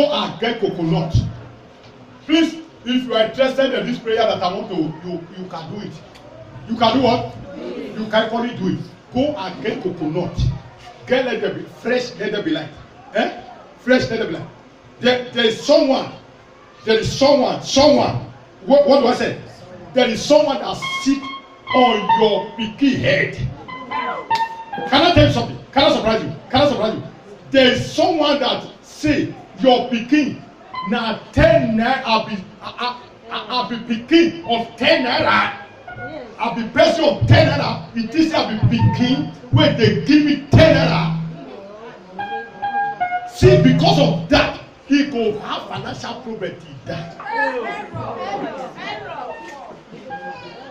Go and get coconut. Please, if you are interested in this prayer that I want to, you can do it. You can do what? You can actually do it. Go and get coconut. Let there be fresh, let there be light. Fresh, let there be light. There is someone. What do I say? There is someone that sits on your picky head. Can I tell you something? Can I surprise you? There is someone that say your pikin na 10 naira. I'll be pikin of 10 naira. I'll be person of 10 naira. It is I'll be pikin when they give me 10 naira. See, because of that, he go have financial problem till that.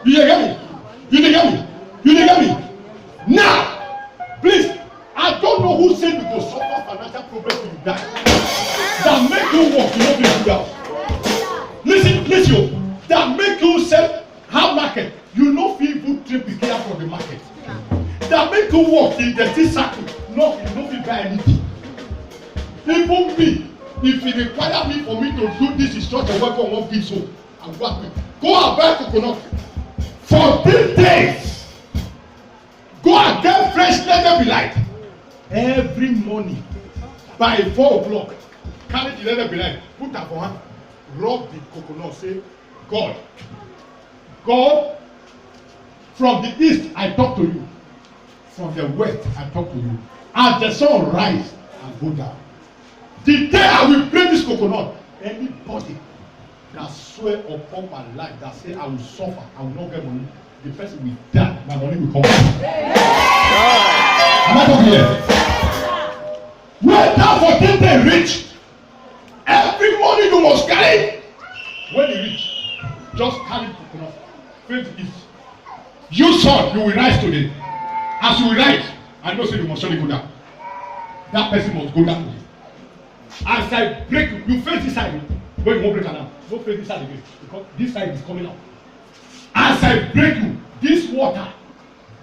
You didn't get me? Now, please, I don't know who said you go suffer financial problem till you die. That make you work, you know this out. Listen, that make you sell have market, you know people trip the care from the market. That make you work in the circle, you know buy anything. Even me, if it require me for me to do this instruction work on one piece, so I'm going to go and buy coconut for 3 days. Go and get fresh, let there be light. Every morning by 4 o'clock, carry the let there be light, put that for hand, rub the coconut, say, God, from the east I talk to you, from the west I talk to you. As the sun rise and go down, the day I will pray this coconut, anybody that swear upon my life that say I will suffer, I will not get money, the person will die, my money will come back. Am I talking here? When that 14 day reach, every morning you must carry. When you reach, just carry coconut. Face the east. You son, you will rise today. As you will rise, I know say you must surely go down. That person must go down today. As I break you face this side, when you won't break down, don't face this side again, because this side is coming out. As I break you, this water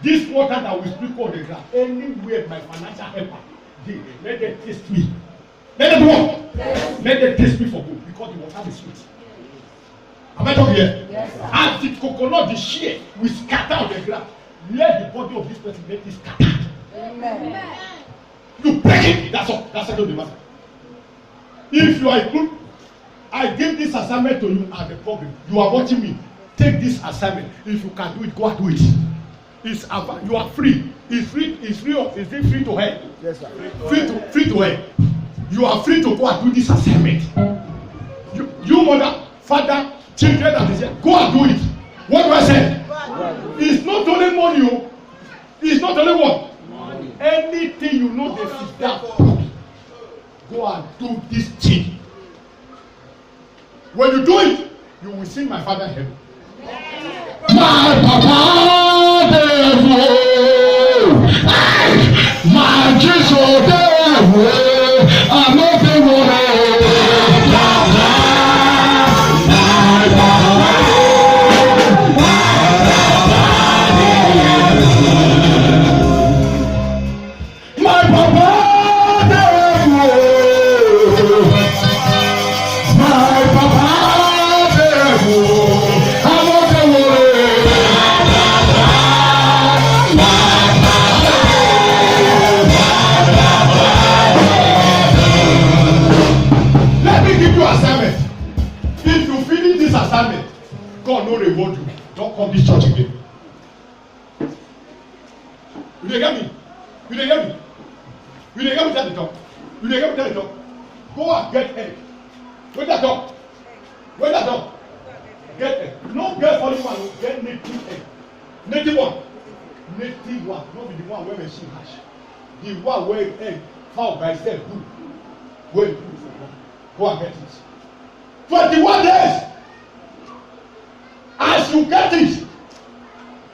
that will sprinkle on the ground, anywhere my financial helper, let them taste me. Let them what? Yes. Let them taste me for good, because the water is sweet. Am I talking here? Yes, sir. As the coconut, the shea will scatter on the ground, let the body of this person let it scatter. Amen. You break it, that's all. That's all the matter. If you are a good, I give this assignment to you at the problem. You are watching me. Take this assignment. If you can do it, go and do it. You are free. It's free. Is it free to help? Yes, sir. Free to help. You are free to go and do this assignment. You mother, father, children that is here, go and do it. What do I say? It's not only money. It's not only what? Money. Anything you know they sit down. Go and do this thing. When you do it, you will see my father in heaven. My papa devil, my Jesus devil, I'm not the one. God no reward you. Don't come this church again. You dey hear me? You dey hear me? You dey hear me tell the talk? You dey hear me tell the talk? Go and get help. Wait that talk. Wait that talk. Get help. No get funny one. Get native help. Native one. Native one. No be the one where machine hash. The one where egg fowl by itself do. Where you do for one. Go and get it. 21 days. As you get it,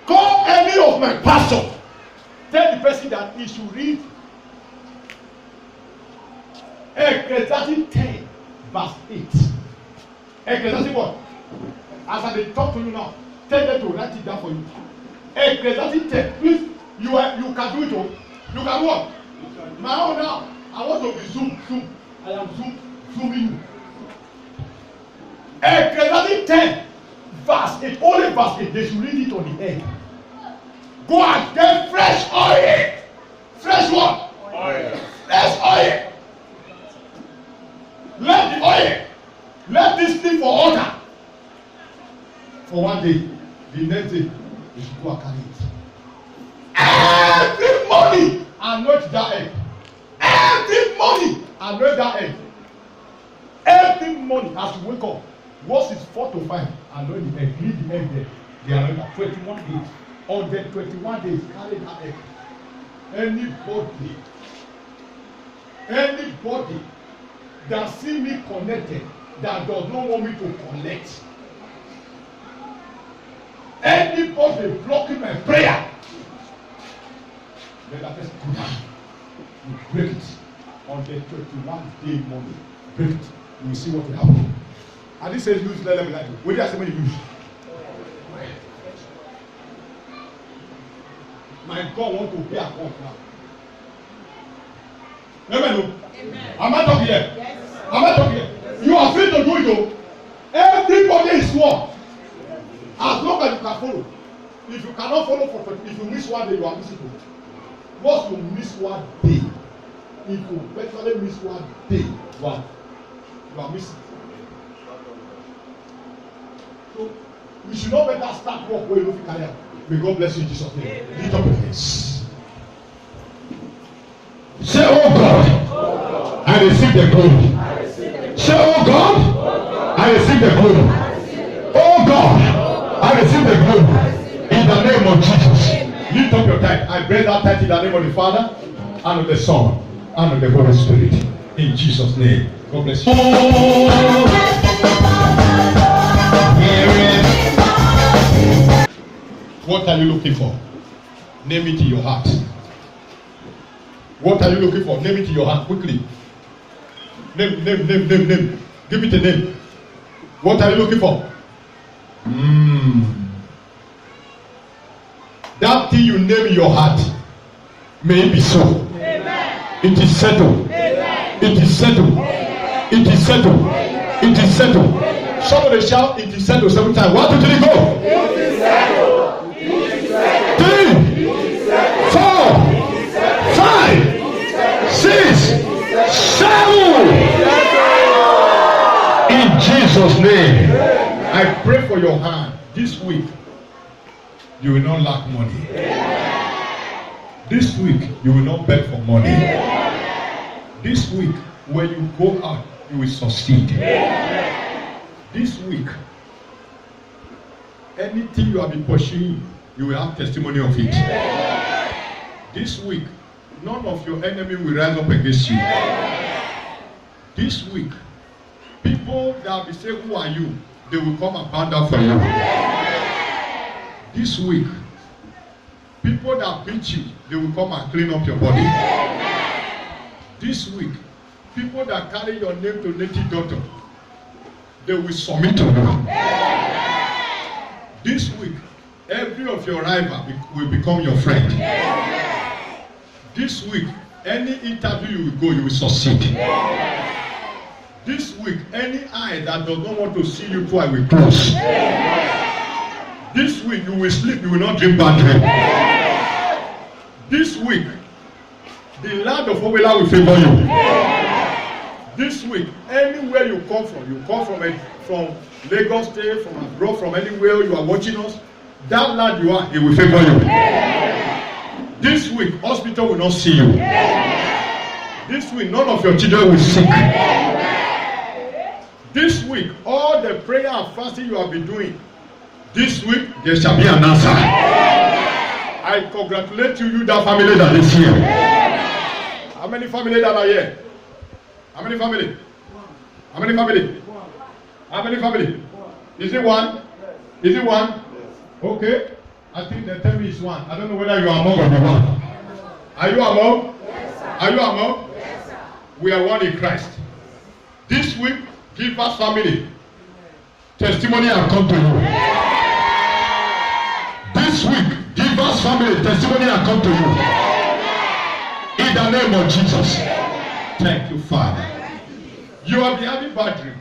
call any of my pastor. Tell the person that he should read Ecclesiastes 10 verse 8. Ecclesiastes what? As I talk to you now, tell them to write it down for you. Ecclesiastes 10. Please, you can do it. You can what? My own now. I want to be Zoom. I am Zoom through you. Ecclesiastes 10, verse 8, only verse 8, they should read it on the egg. Go and get fresh oil. Fresh what? Oil. Fresh oil. Let the oil, let this thing for altar. For one day, the next day, you should go and carry it. Every morning, anoint that egg. Every morning, anoint that egg. Every morning, as you wake up, once it's 4 to 5, anoint the egg. Leave the egg there. They are another 21 days. On the 21 days, carry that egg. Anybody that see me connected, that does not want me to connect, anybody blocking my prayer, let that person go down. You break it on the 21-day morning. Break it. You will see what will happen. And this says use level like what do you say when you use? My God want to be a God now. Amen. Am I talking here? Yes. Am I talking here? Yes. You are free to do it though. Everybody is one. As long as you can follow. If you cannot follow for if you miss one day, you are missing it. Once you miss one day, if you virtually miss one day, you are missing. So you should not better start work where you don't carry out. May God bless you in Jesus' name. Lift up your hands. Say, oh God, I receive the glory. Say, oh God, I receive the glory. Oh God, I receive the glory. In the name of Jesus. Lift up your tithe. I pray that tithe in the name of the Father, and of the Son, and of the Holy Spirit. In Jesus' name. God bless you. What are you looking for? Name it in your heart. What are you looking for? Name it in your heart quickly. Name. Give it a name. What are you looking for? That thing you name in your heart, may it be so. Amen. It is settled. Amen. It is settled. Amen. It is settled. Amen. It is settled. Amen. Somebody shout, it is settled 7 times. 1, 2, 3, go. It is settled. It is settled. 3, 4, 5, 6, 7. In Jesus' name, I pray for your hand this week. You will not lack money. This week, you will not beg for money. This week, when you go out, you will succeed. This week, anything you have been pursuing, you will have testimony of it. This week, none of your enemy will rise up against you. This week, people that will say, who are you? They will come and bow down for you. This week, people that beat you, they will come and clean up your body. This week, people that carry your name to native doctor, they will submit to you. This week, every of your rival will become your friend. This week, any interview you will go, you will succeed. This week, any eye that does not want to see you twice will close. This week, you will sleep, you will not dream bad dream. This week, the land of Obela will favor you. This week, anywhere you come from Lagos State, from abroad, from anywhere you are watching us, that land you are, it will favor you. This week, hospital will not see you. This week, none of your children will sick. This week, all the prayer and fasting you have been doing, this week, there shall be an answer. I congratulate you, that family that is here. How many family that are here? How many family? How many family? How many family? Is it one? Is it one? Okay. I think the tell me is one. I don't know whether you are among or the one. Are you among? Yes, sir. Are you among? Yes, sir. We are one in Christ. This week, give us family. Testimony have come to you. This week, give us family. Testimony have come to you. In the name of Jesus. Thank you, Father. You have been having bad dream.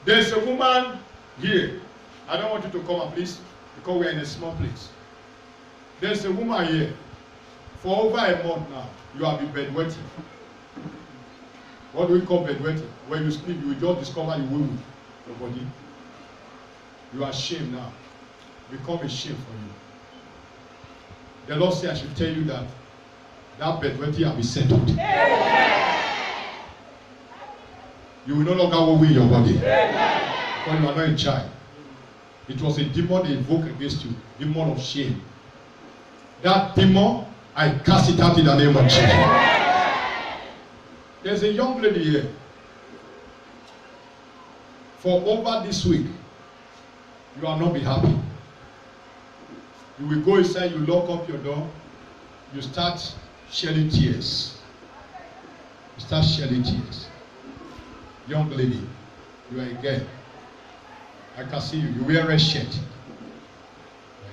There's a woman here. I don't want you to come up, please, because we are in a small place. There's a woman here. For over a month now, you have been bedwetting. What do we call bedwetting? When you sleep, you will just discover you will your body. You are ashamed now. Become a shame for you. The Lord said I should tell you that bedwetting will be settled. You will no longer worry your body. When you are not a child. It was a demon they invoked against you. Demon of shame. That demon, I cast it out in the name of Jesus. There's a young lady here. For over this week, you will not be happy. You will go inside, you lock up your door, you start shedding tears. You start shedding tears. Young lady, you are a girl. I can see you. You wear a red shirt.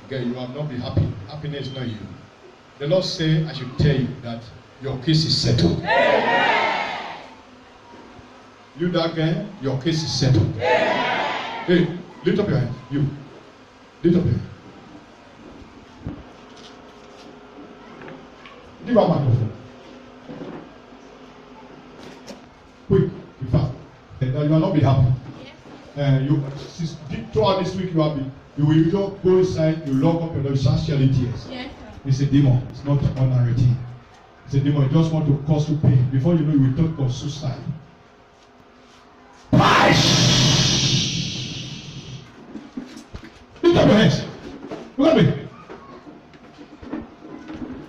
Girl, you will not be happy. Happiness is not you. The Lord say I should tell you that your case is settled. You that girl, your case is settled. Hey, lift up your hand. You. Lift up your hand. Give her microphone. Quick, be fast. You will not be happy. Throughout this week you will just go inside, you lock up your door, you start shedding tears. Yes, it's a demon, it's not ordinary thing. It's a demon, it just want to cause you pain. Before you know, you will talk of suicide. Lift up your hands. Look at me.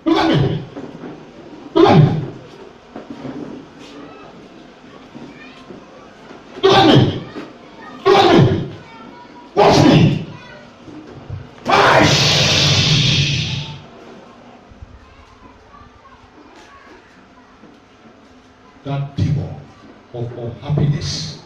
Look at me. Look at me. Look at me. Look at me. Watch me. That demon of unhappiness.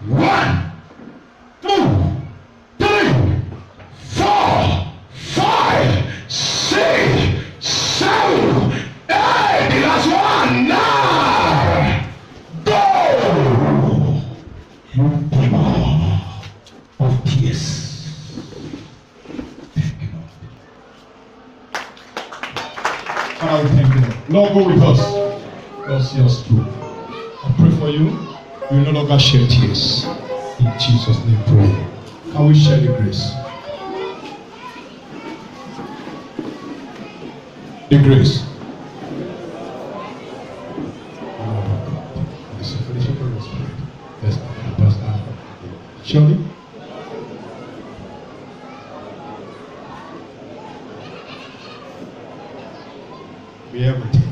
One, 2, 3, 4, 5, 6, 7, 8. The last one now. Go. You demon of tears. Thank you, Lord. Father, we thank you, Lord. Lord, go with us. Lord, see us through. I pray for you. You will no longer shed tears. In Jesus' name, pray. Can we share the grace? The grace. It's a fellowship of the Spirit. Yes, Pastor. Surely. Be everything.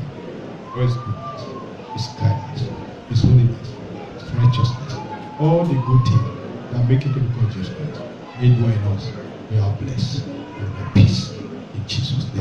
God's goodness, His kindness, His holiness, righteousness, all the good things that make it to God just may dwell in us. We are blessed. We have peace in Jesus' name.